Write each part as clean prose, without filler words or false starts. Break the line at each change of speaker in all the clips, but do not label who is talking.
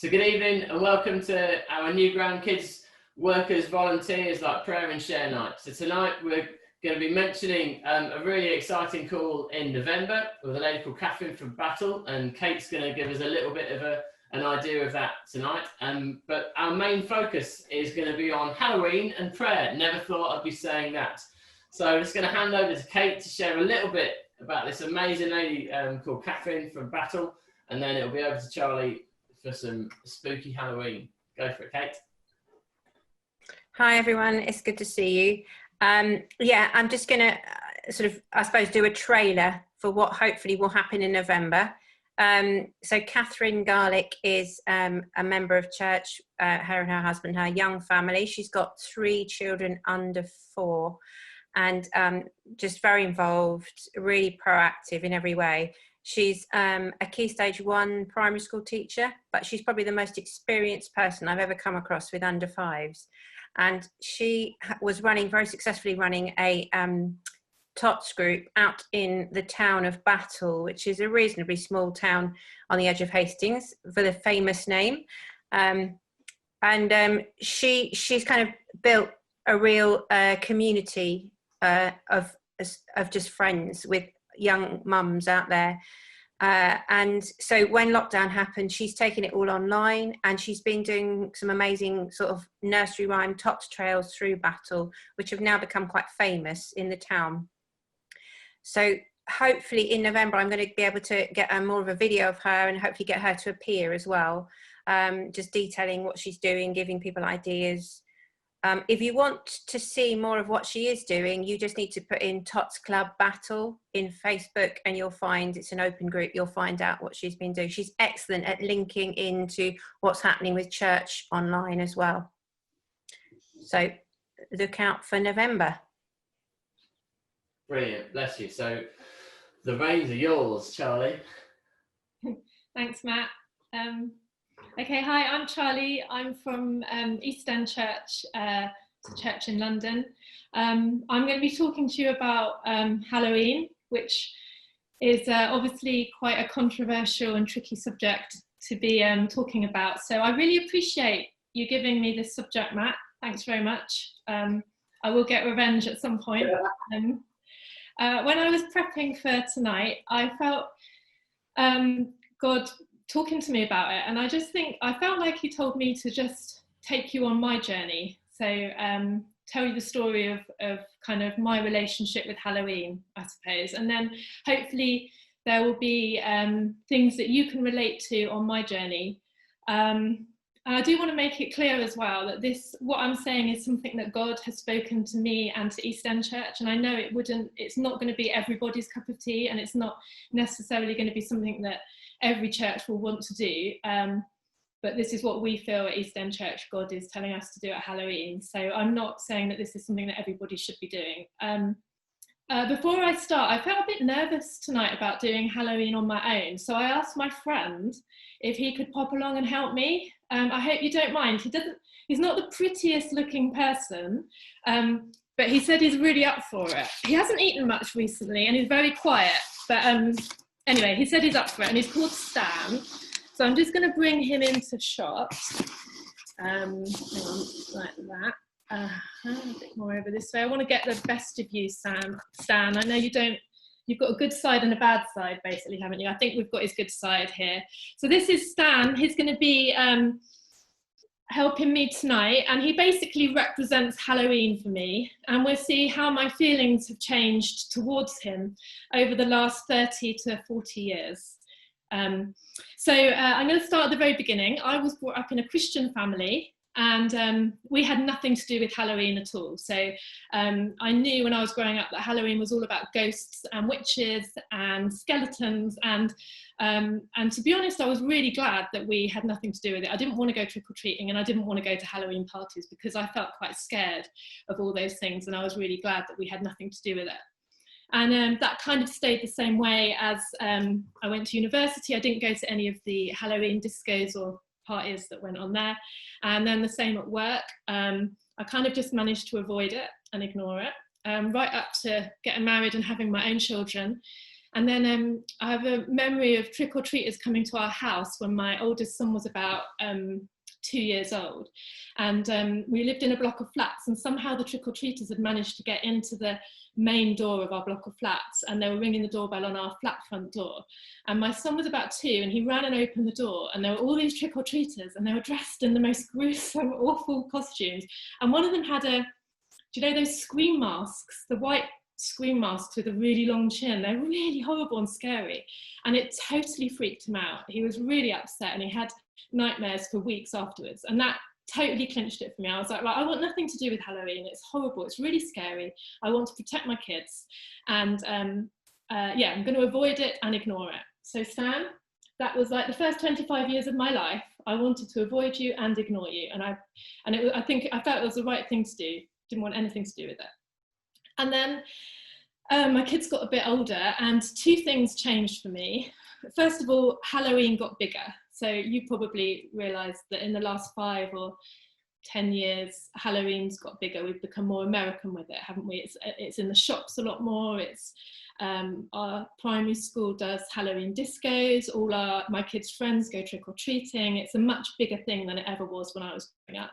So good evening and welcome to our Newground Kids Workers Volunteers like Prayer and Share Night. So tonight we're going to be mentioning a really exciting call in November with a lady called Catherine from Battle, and Kate's going to give us a little bit of an idea of that tonight. But our main focus is going to be on Halloween and prayer. Never thought I'd be saying that. So I'm just going to hand over to Kate to share a little bit about this amazing lady called Catherine from Battle, and then it'll be over to Charlie for some spooky Halloween. Go for it, Kate.
Hi everyone, it's good to see you. Yeah, I'm just going to sort of, I suppose, do a trailer for what hopefully will happen in November. So Catherine Garlick is a member of church, her and her husband, her young family. She's got 3 children under 4 and just very involved, really proactive in every way. She's a Key Stage 1 primary school teacher, but she's probably the most experienced person I've ever come across with under 5s. And she was very successfully running a TOTS group out in the town of Battle, which is a reasonably small town on the edge of Hastings, for the famous name. She's kind of built a real community of just friends with young mums out there. And so when lockdown happened, she's taken it all online, and she's been doing some amazing sort of nursery rhyme TOTS trails through Battle, which have now become quite famous in the town. So hopefully in November, I'm going to be able to get more of a video of her and hopefully get her to appear as well, just detailing what she's doing, giving people ideas. If you want to see more of what she is doing, you just need to put in TOTS Club Battle in Facebook, and you'll find it's an open group. You'll find out what she's been doing. She's excellent at linking into what's happening with church online as well. So look out for November.
Brilliant, bless you. So the reins are yours, Charlie.
Thanks, Matt. Okay, hi, I'm Charlie. I'm from East End Church, a church in London. I'm going to be talking to you about Halloween, which is obviously quite a controversial and tricky subject to be talking about. So I really appreciate you giving me this subject, Matt. Thanks very much. I will get revenge at some point. When I was prepping for tonight, I felt God talking to me about it, and I felt like he told me to just take you on my journey. So tell you the story of kind of my relationship with Halloween, I suppose, and then hopefully there will be things that you can relate to on my journey. And I do want to make it clear as well that what I'm saying is something that God has spoken to me and to East End Church, and I know it's not going to be everybody's cup of tea, and it's not necessarily going to be something that every church will want to do, but this is what we feel at East End Church God is telling us to do at Halloween. So I'm not saying that this is something that everybody should be doing. Before I start, I felt a bit nervous tonight about doing Halloween on my own, so I asked my friend if he could pop along and help me. I hope you don't mind. He's not the prettiest looking person, but he said he's really up for it. He hasn't eaten much recently and he's very quiet, but anyway, he said he's up for it, and he's called Stan. So I'm just going to bring him into shot. Hang on, like that. A bit more over this way. I want to get the best of you, Stan. I know you don't. You've got a good side and a bad side, basically, haven't you? I think we've got his good side here. So this is Stan. He's going to be helping me tonight, and he basically represents Halloween for me, and we'll see how my feelings have changed towards him over the last 30 to 40 years. So I'm going to start at the very beginning. I was brought up in a Christian family, and we had nothing to do with Halloween at all. So I knew when I was growing up that Halloween was all about ghosts and witches and skeletons, and to be honest, I was really glad that we had nothing to do with it. I didn't want to go trick-or-treating, and I didn't want to go to Halloween parties because I felt quite scared of all those things, and I was really glad that we had nothing to do with it. And that kind of stayed the same way as I went to university. I didn't go to any of the Halloween discos or parties that went on there. And then the same at work. I kind of just managed to avoid it and ignore it, right up to getting married and having my own children. And then I have a memory of trick-or-treaters coming to our house when my oldest son was about 2 years old. And we lived in a block of flats, and somehow the trick-or-treaters had managed to get into the main door of our block of flats, and they were ringing the doorbell on our flat front door. And my son was about 2, and he ran and opened the door, and there were all these trick-or-treaters, and they were dressed in the most gruesome, awful costumes. And one of them had do you know those scream masks, the white scream masks with a really long chin? They're really horrible and scary, and it totally freaked him out. He was really upset, and he had nightmares for weeks afterwards, and that totally clinched it for me. I was like, right, I want nothing to do with Halloween. It's horrible, it's really scary. I want to protect my kids, and yeah, I'm going to avoid it and ignore it. So Stan, that was like the first 25 years of my life. I wanted to avoid you and ignore you, and I think I felt it was the right thing to do. Didn't want anything to do with it. And then my kids got a bit older, and 2 things changed for me. First of all, Halloween got bigger. So you probably realised that in the last 5 or 10 years, Halloween's got bigger. We've become more American with it, haven't we? It's in the shops a lot more. It's our primary school does Halloween discos. All my kids' friends go trick-or-treating. It's a much bigger thing than it ever was when I was growing up.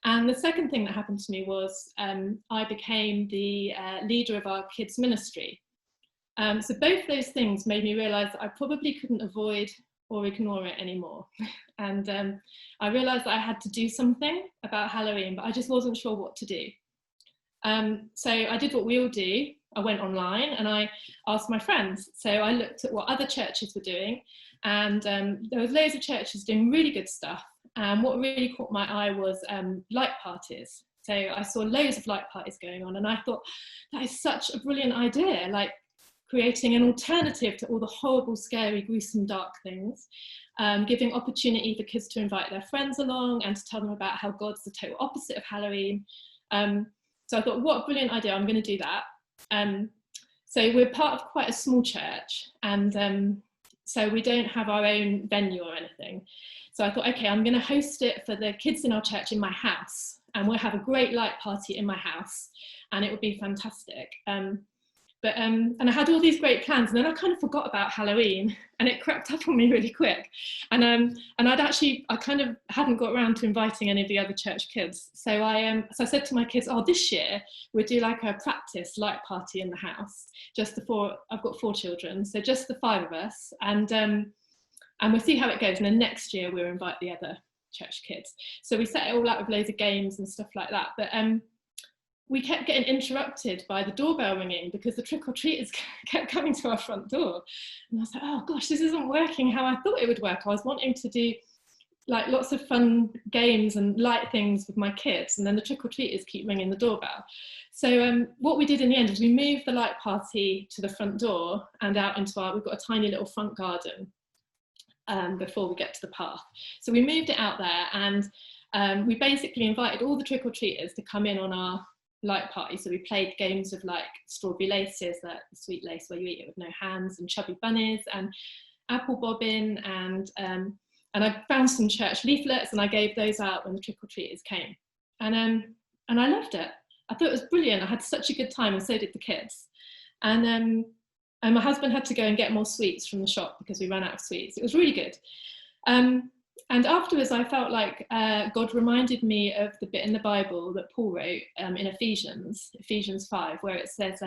And the second thing that happened to me was I became the leader of our kids' ministry. So both those things made me realise that I probably couldn't avoid or ignore it anymore. And I realised that I had to do something about Halloween, but I just wasn't sure what to do. So I did what we all do. I went online and I asked my friends. So I looked at what other churches were doing, and there was loads of churches doing really good stuff. And what really caught my eye was light parties. So I saw loads of light parties going on, and I thought, that is such a brilliant idea, like creating an alternative to all the horrible, scary, gruesome, dark things, giving opportunity for kids to invite their friends along and to tell them about how God's the total opposite of Halloween. So I thought, what a brilliant idea, I'm going to do that. So we're part of quite a small church, and so we don't have our own venue or anything. So I thought, okay, I'm going to host it for the kids in our church in my house, and we'll have a great light party in my house, and it would be fantastic. And I had all these great plans, and then I kind of forgot about Halloween, and it crept up on me really quick. And I kind of hadn't got around to inviting any of the other church kids. So I said to my kids, oh, this year we'll do like a practice light party in the house, just the 4. I've got 4 children, so just the 5 of us, and we'll see how it goes. And then next year we'll invite the other church kids. So we set it all out with loads of games and stuff like that. But we kept getting interrupted by the doorbell ringing because the trick-or-treaters kept coming to our front door. And I was like, oh gosh, this isn't working how I thought it would work. I was wanting to do like lots of fun games and light things with my kids, and then the trick-or-treaters keep ringing the doorbell. So what we did in the end is we moved the light party to the front door and out into we've got a tiny little front garden before we get to the path. So we moved it out there, and we basically invited all the trick-or-treaters to come in on our light party. So we played games of like strawberry laces, that sweet lace where you eat it with no hands, and chubby bunnies, and apple bobbing, and I found some church leaflets and I gave those out when the trick-or-treaters came, and I loved it. I thought it was brilliant. I had such a good time, and so did the kids. And my husband had to go and get more sweets from the shop because we ran out of sweets. It was really good. And afterwards, I felt like God reminded me of the bit in the Bible that Paul wrote in Ephesians 5, where it says,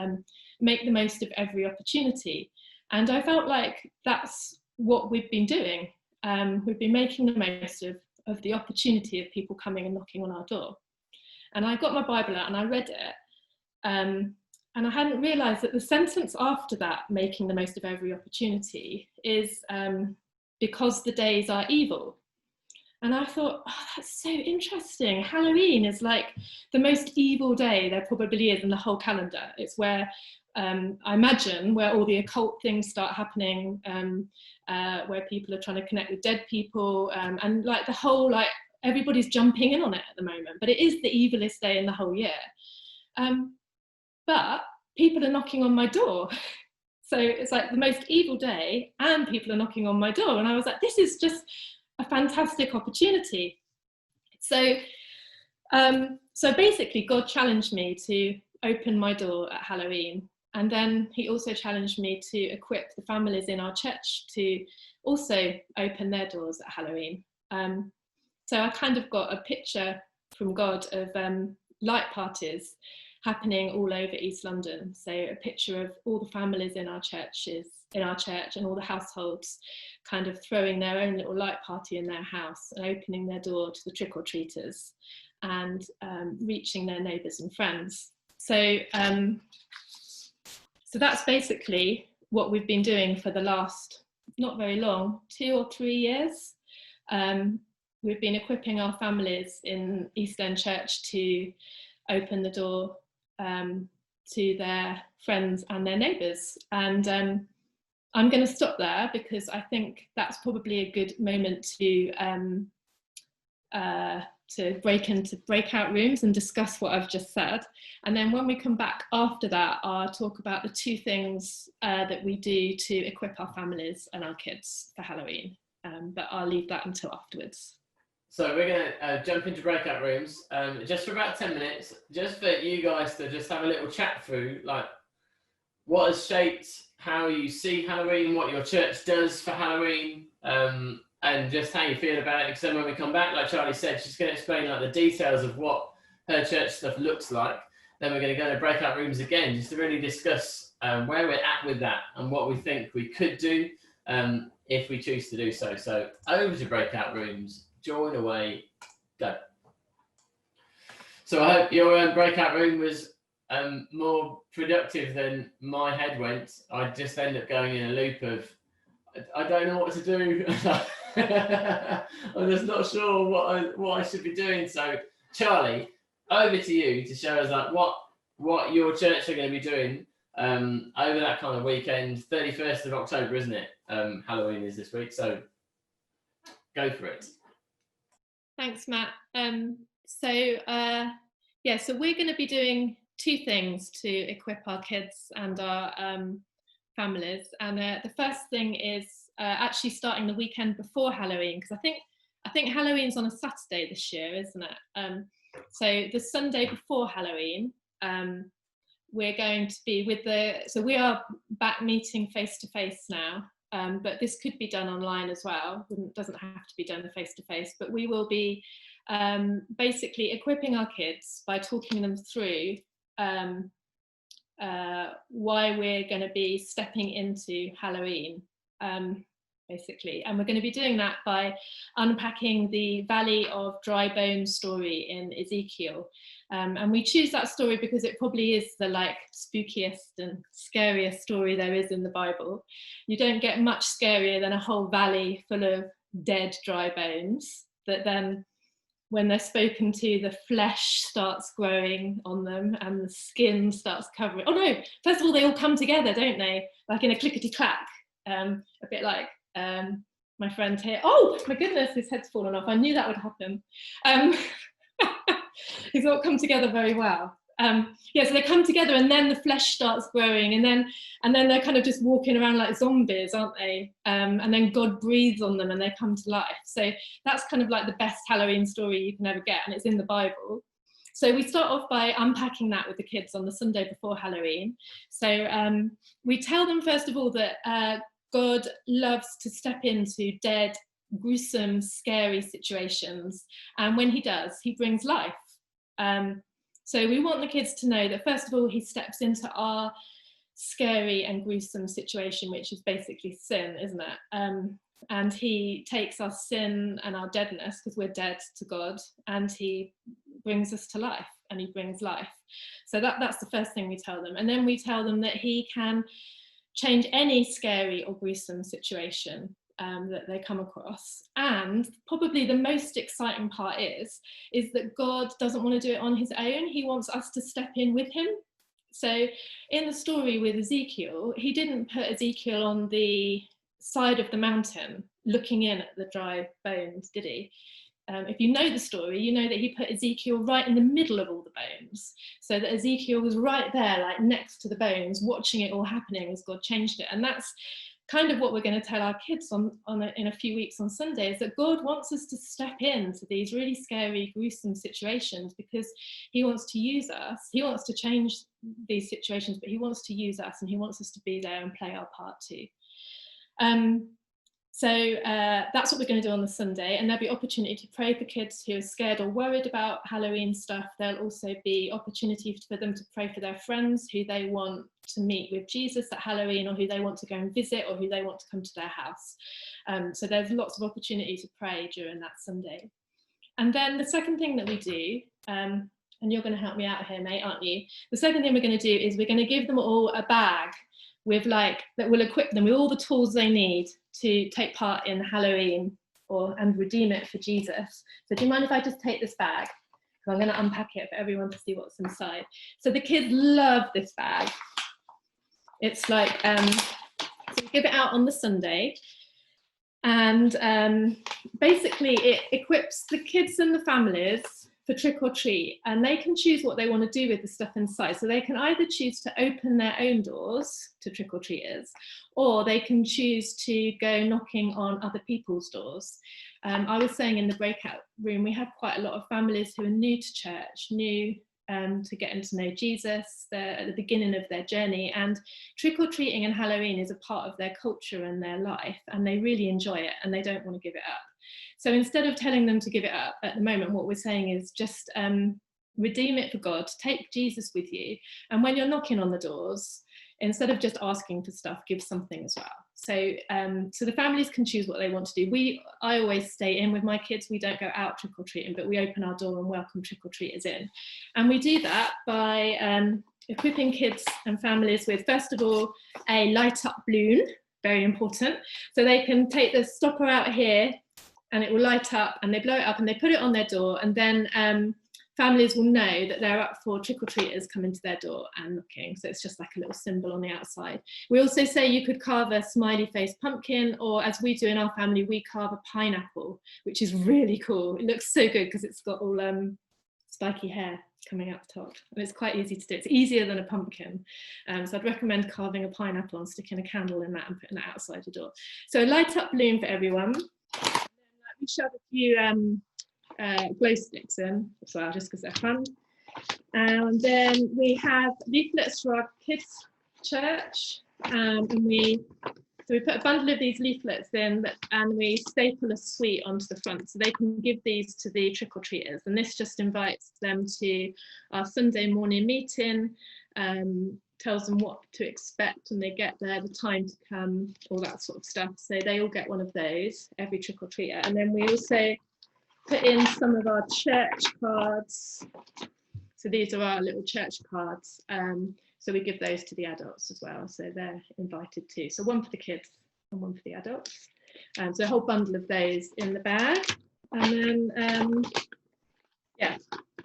make the most of every opportunity. And I felt like that's what we've been doing. We've been making the most of the opportunity of people coming and knocking on our door. And I got my Bible out and I read it. And I hadn't realised that the sentence after that, making the most of every opportunity, is because the days are evil. And I thought, oh, that's so interesting. Halloween is like the most evil day there probably is in the whole calendar. It's where, I imagine, where all the occult things start happening, where people are trying to connect with dead people, and like the whole, like, everybody's jumping in on it at the moment. But it is the evilest day in the whole year. But people are knocking on my door. So it's like the most evil day and people are knocking on my door. And I was like, this is just a fantastic opportunity. So basically God challenged me to open my door at Halloween And then he also challenged me to equip the families in our church to also open their doors at Halloween. So I kind of got a picture from God of light parties happening all over East London. So a picture of all the families in our church and all the households kind of throwing their own little light party in their house and opening their door to the trick-or-treaters and reaching their neighbours and friends. So that's basically what we've been doing for the last, not very long, 2 or 3 years. We've been equipping our families in East End Church to open the door to their friends and their neighbours. And I'm going to stop there because I think that's probably a good moment to break into breakout rooms and discuss what I've just said. And then when we come back after that, I'll talk about the 2 things that we do to equip our families and our kids for Halloween. But I'll leave that until afterwards.
So we're going to jump into breakout rooms just for about 10 minutes, just for you guys to just have a little chat through, like, what has shaped how you see Halloween, what your church does for Halloween, and just how you feel about it. Because then when we come back, like Charlie said, she's going to explain like the details of what her church stuff looks like. Then we're going to go to breakout rooms again, just to really discuss where we're at with that and what we think we could do if we choose to do so. So over to breakout rooms. Join away, go. So I hope your breakout room was more productive than my head went. I just end up going in a loop of, I don't know what to do. I'm just not sure what I should be doing. So Charlie, over to you to show us like what your church are going to be doing over that kind of weekend. 31st of October, isn't it? Halloween is this week, so go for it.
Thanks, Matt. So we're going to be doing 2 things to equip our kids and our families. And the first thing is actually starting the weekend before Halloween, because I think Halloween's on a Saturday this year, isn't it? So the Sunday before Halloween, we're going to be so we are back meeting face to face now. But this could be done online as well. It doesn't have to be done face-to-face, but we will be basically equipping our kids by talking them through why we're going to be stepping into Halloween, basically. And we're going to be doing that by unpacking the Valley of Dry Bones story in Ezekiel. And we choose that story because it probably is the spookiest and scariest story there is in the Bible. You don't get much scarier than a whole valley full of dead, dry bones that then, when they're spoken to, the flesh starts growing on them and the skin starts covering. Oh no, first of all, they all come together, don't they? Like in a clickety-clack, a bit like my friend here. Oh my goodness, his head's fallen off. I knew that would happen. These all come together very well. So they come together and then the flesh starts growing and then they're kind of just walking around like zombies, aren't they? And then God breathes on them and they come to life. So that's kind of like the best Halloween story you can ever get, and it's in the Bible. So we start off by unpacking that with the kids on the Sunday before Halloween. So we tell them first of all that God loves to step into dead, gruesome, scary situations, and when he does, he brings life. So we want the kids to know that first of all, he steps into our scary and gruesome situation, which is basically sin, isn't it? And he takes our sin and our deadness, because we're dead to God, and he brings us to life, and he brings life. So that's the first thing we tell them. And then we tell them that he can change any scary or gruesome situation that they come across. And probably the most exciting part is that God doesn't want to do it on his own. He wants us to step in with him. So in the story with Ezekiel, he didn't put Ezekiel on the side of the mountain looking in at the dry bones, did he? If you know the story, you know that he put Ezekiel right in the middle of all the bones, so that Ezekiel was right there, like next to the bones, watching it all happening as God changed it. And kind of what we're going to tell our kids in a few weeks on Sunday, is that God wants us to step into these really scary, gruesome situations, because he wants to use us. He wants to change these situations, but he wants to use us, and he wants us to be there and play our part too. So that's what we're going to do on the Sunday, and there'll be opportunity to pray for kids who are scared or worried about Halloween stuff. There'll also be opportunity for them to pray for their friends who they want to meet with Jesus at Halloween, or who they want to go and visit, or who they want to come to their house. So there's lots of opportunity to pray during that Sunday. And then the second thing that we do, and you're going to help me out here, mate, aren't you? The second thing we're going to do is we're going to give them all a bag with that will equip them with all the tools they need to take part in Halloween and redeem it for Jesus. So do you mind if I just take this bag? So I'm going to unpack it for everyone to see what's inside. So the kids love this bag. It's like, so we give it out on the Sunday, and basically it equips the kids and the families for trick or treat, and they can choose what they want to do with the stuff inside. So they can either choose to open their own doors to trick or treaters, or they can choose to go knocking on other people's doors. I was saying in the breakout room, we have quite a lot of families who are new to church, new to getting to know Jesus. They're at the beginning of their journey, and trick or treating and Halloween is a part of their culture and their life, and they really enjoy it, and they don't want to give it up. So instead of telling them to give it up at the moment, what we're saying is just redeem it for God, take Jesus with you, and when you're knocking on the doors, instead of just asking for stuff, give something as well. So so the families can choose what they want to do. I always stay in with my kids. We don't go out trick-or-treating, but we open our door and welcome trick-or-treaters in. And we do that by equipping kids and families with, first of all, a light-up balloon, very important. So they can take the stopper out here, and it will light up, and they blow it up and they put it on their door, and then families will know that they're up for trick-or-treaters coming to their door and knocking. So it's just like a little symbol on the outside. We also say you could carve a smiley face pumpkin, or as we do in our family, we carve a pineapple, which is really cool. It looks so good because it's got all spiky hair coming out the top, and it's quite easy to do. It's easier than a pumpkin. So I'd recommend carving a pineapple and sticking a candle in that and putting that outside your door. So a light up balloon for everyone. We shove a few glow sticks in as well, just because they're fun. And then we have leaflets for our kids' church, and we put a bundle of these leaflets in, and we staple a sweet onto the front, so they can give these to the trick-or-treaters. And this just invites them to our Sunday morning meeting, tells them what to expect when they get there, the time to come, all that sort of stuff. So they all get one of those, every trick-or-treater. And then we also put in some of our church cards. So these are our little church cards. So we give those to the adults as well. So they're invited too. So one for the kids and one for the adults. So a whole bundle of those in the bag. And then, yeah.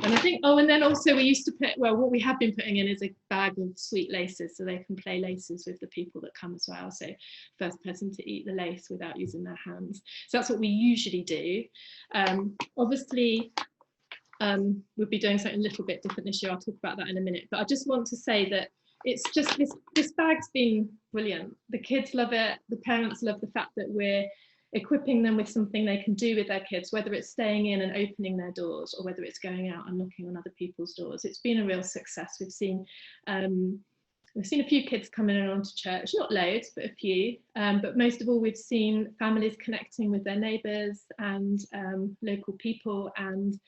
And I think, and then also we used to put, what we have been putting in is a bag of sweet laces, so they can play laces with the people that come as well. So first person to eat the lace without using their hands. So that's what we usually do. Obviously, we'll be doing something a little bit different this year. I'll talk about that in a minute. But I just want to say that it's just, this bag's been brilliant. The kids love it. The parents love the fact that we're equipping them with something they can do with their kids, whether it's staying in and opening their doors, or whether it's going out and knocking on other people's doors. It's been a real success. We've seen a few kids coming in onto church, not loads, but a few. But most of all, we've seen families connecting with their neighbours and local people, and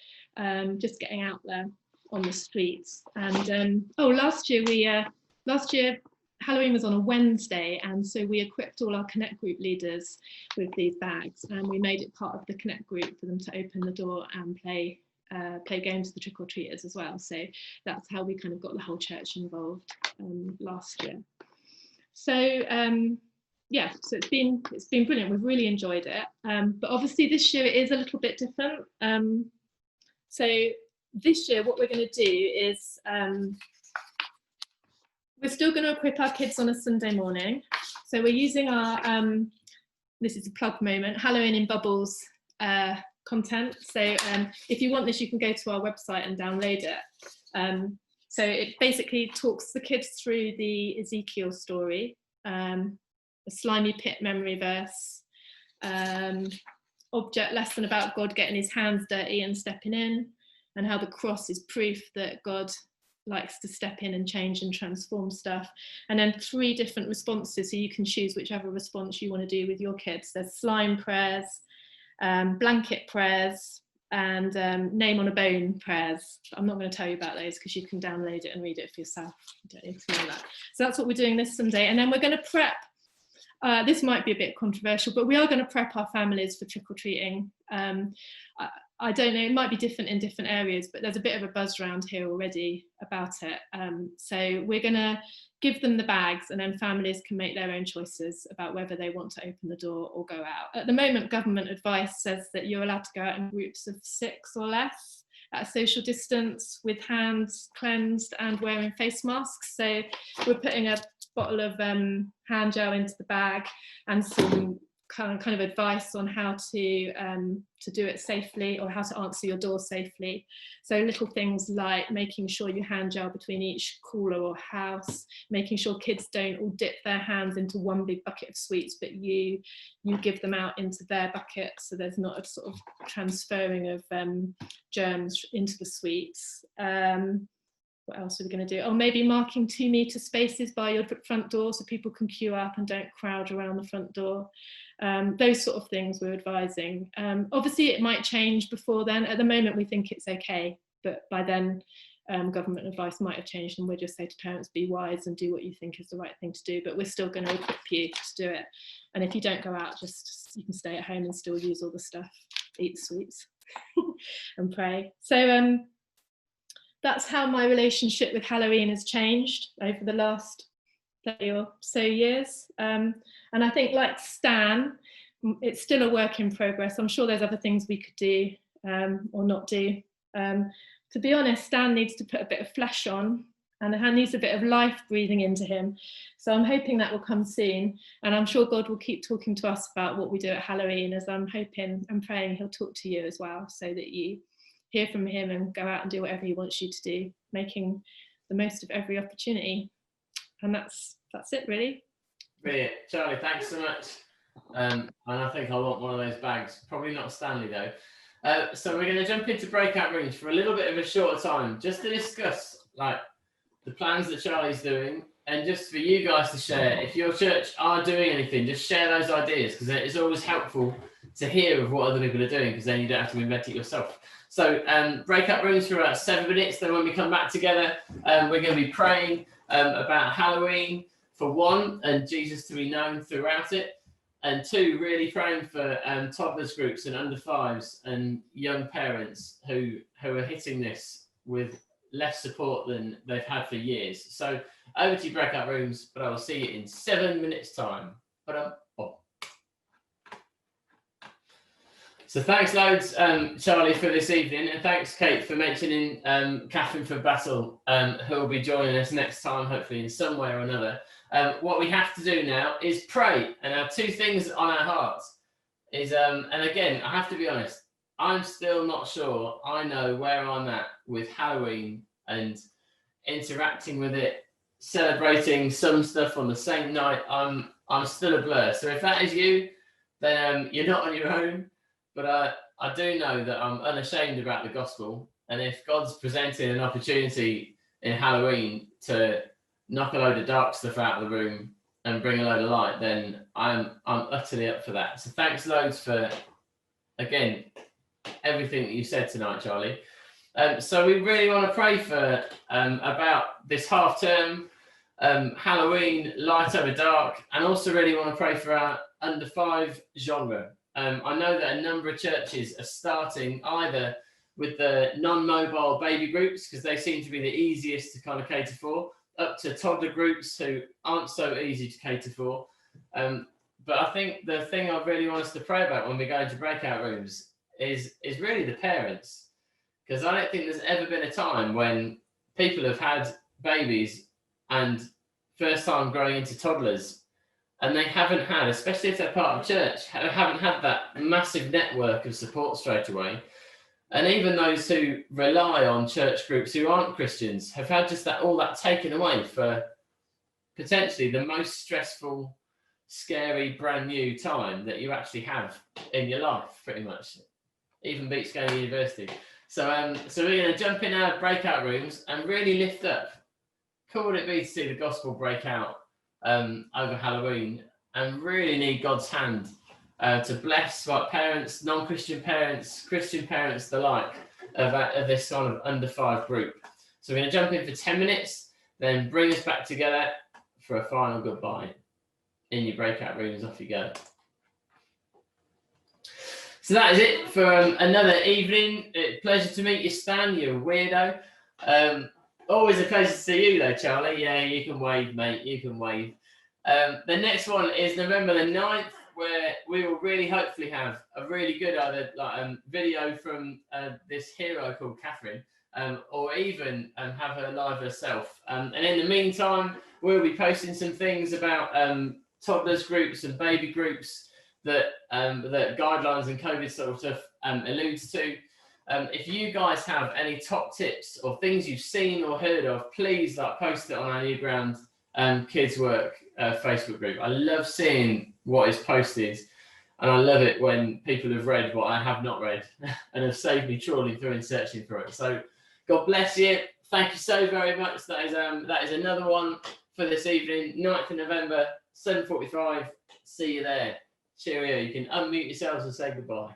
just getting out there on the streets. And last year Halloween was on a Wednesday, and so we equipped all our Connect group leaders with these bags, and we made it part of the Connect group for them to open the door and play games with the trick-or-treaters as well. So that's how we kind of got the whole church involved last year. So yeah, so it's been brilliant. We've really enjoyed it, but obviously this year it is a little bit different. So this year what we're going to do is we're still going to equip our kids on a Sunday morning. So we're using our, this is a plug moment, Halloween in Bubbles content. So if you want this, you can go to our website and download it. So it basically talks the kids through the Ezekiel story. a slimy pit memory verse, object lesson about God getting his hands dirty and stepping in, and how the cross is proof that God likes to step in and change and transform stuff. And then 3 different responses, so you can choose whichever response you want to do with your kids. There's slime prayers, blanket prayers, and name on a bone prayers. I'm not going to tell you about those because you can download it and read it for yourself. You don't need to know that. So that's what we're doing this Sunday. And then we're going to prep, this might be a bit controversial, but we are going to prep our families for trick-or-treating. I don't know, it might be different in different areas, but there's a bit of a buzz around here already about it. So we're going to give them the bags, and then families can make their own choices about whether they want to open the door or go out. At the moment, government advice says that you're allowed to go out in groups of 6 or less at a social distance, with hands cleansed and wearing face masks. So we're putting a bottle of hand gel into the bag and some kind of advice on how to do it safely, or how to answer your door safely. So little things like making sure you hand gel between each cooler or house, making sure kids don't all dip their hands into one big bucket of sweets, but you give them out into their bucket, so there's not a sort of transferring of germs into the sweets. What else are we going to do? Oh, maybe marking 2-meter spaces by your front door so people can queue up and don't crowd around the front door. Those sort of things we're advising. Obviously it might change before then. At the moment we think it's okay, but by then government advice might have changed, and we'll just say to parents, be wise and do what you think is the right thing to do, but we're still going to equip you to do it. And if you don't go out, just you can stay at home and still use all the stuff, eat the sweets and pray. So that's how my relationship with Halloween has changed over the last 30 or so years. And I think, like Stan, it's still a work in progress. I'm sure there's other things we could do or not do. To be honest, Stan needs to put a bit of flesh on, and needs a bit of life breathing into him. So I'm hoping that will come soon. And I'm sure God will keep talking to us about what we do at Halloween, as I'm hoping and praying he'll talk to you as well, so that you hear from him and go out and do whatever he wants you to do, making the most of every opportunity. And that's it, really.
Brilliant. Charlie, thanks so much. And I think I want one of those bags. Probably not Stanley though. So we're going to jump into breakout rooms for a little bit of a shorter time, just to discuss like the plans that Charlie's doing, and just for you guys to share. If your church are doing anything, just share those ideas, because it's always helpful to hear of what other people are doing, because then you don't have to invent it yourself. So breakout rooms for about 7 minutes. Then when we come back together, we're going to be praying about Halloween for 1, and Jesus to be known throughout it, and 2, really praying for toddlers groups and under 5s and young parents who are hitting this with less support than they've had for years. So over to you, breakout rooms, but I will see you in 7 minutes time. So thanks loads, Charlie, for this evening, and thanks, Kate, for mentioning Catherine for Battle, who will be joining us next time, hopefully in some way or another. What we have to do now is pray, and our 2 things on our hearts is, and again, I have to be honest, I'm still not sure I know where I'm at with Halloween and interacting with it, celebrating some stuff on the same night. I'm still a blur. So if that is you, then you're not on your own. But I do know that I'm unashamed about the gospel, and if God's presenting an opportunity in Halloween to knock a load of dark stuff out of the room and bring a load of light, then I'm utterly up for that. So thanks loads for, again, everything that you said tonight, Charlie. So we really want to pray for about this half term, Halloween, light over dark, and also really want to pray for our under 5 genre. I know that a number of churches are starting either with the non-mobile baby groups, because they seem to be the easiest to kind of cater for, up to toddler groups who aren't so easy to cater for. But I think the thing I really want us to pray about when we go into breakout rooms is really the parents, because I don't think there's ever been a time when people have had babies and first time growing into toddlers, and they haven't had, especially if they're part of church, haven't had that massive network of support straight away. And even those who rely on church groups who aren't Christians have had just all that taken away for potentially the most stressful scary, brand new time that you actually have in your life, pretty much. Even beats going to university. So, so we're going to jump in our breakout rooms and really lift up. Cool would it be to see the gospel break out over Halloween, and really need God's hand to bless like parents, non-Christian parents, Christian parents, the like of this kind of under 5 group. So we're going to jump in for 10 minutes, then bring us back together for a final goodbye. In your breakout rooms, off you go. So that is it for another evening. Pleasure to meet you, Stan. You're a weirdo. Always a pleasure to see you, though, Charlie. Yeah, you can wave, mate. You can wave. The next one is November the 9th, where we will really hopefully have a really good either video from this hero called Catherine, or even have her live herself. And in the meantime, we'll be posting some things about toddlers groups and baby groups that that guidelines and COVID sort of alludes to. If you guys have any top tips or things you've seen or heard of, please post it on our New Ground Kids Work Facebook group. I love seeing what is posted, and I love it when people have read what I have not read and have saved me trawling through and searching for it. So God bless you. Thank you so very much. That is another one for this evening, 9th of November, 7:45. See you there. Cheerio. You can unmute yourselves and say goodbye.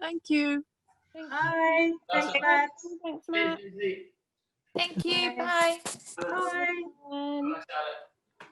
Thank you.
Bye. Thanks, Matt.
Thanks, Matt.
Cheers, Lizzie.
Thank you.
Bye.
Bye.
Bye.
Bye, Charlotte.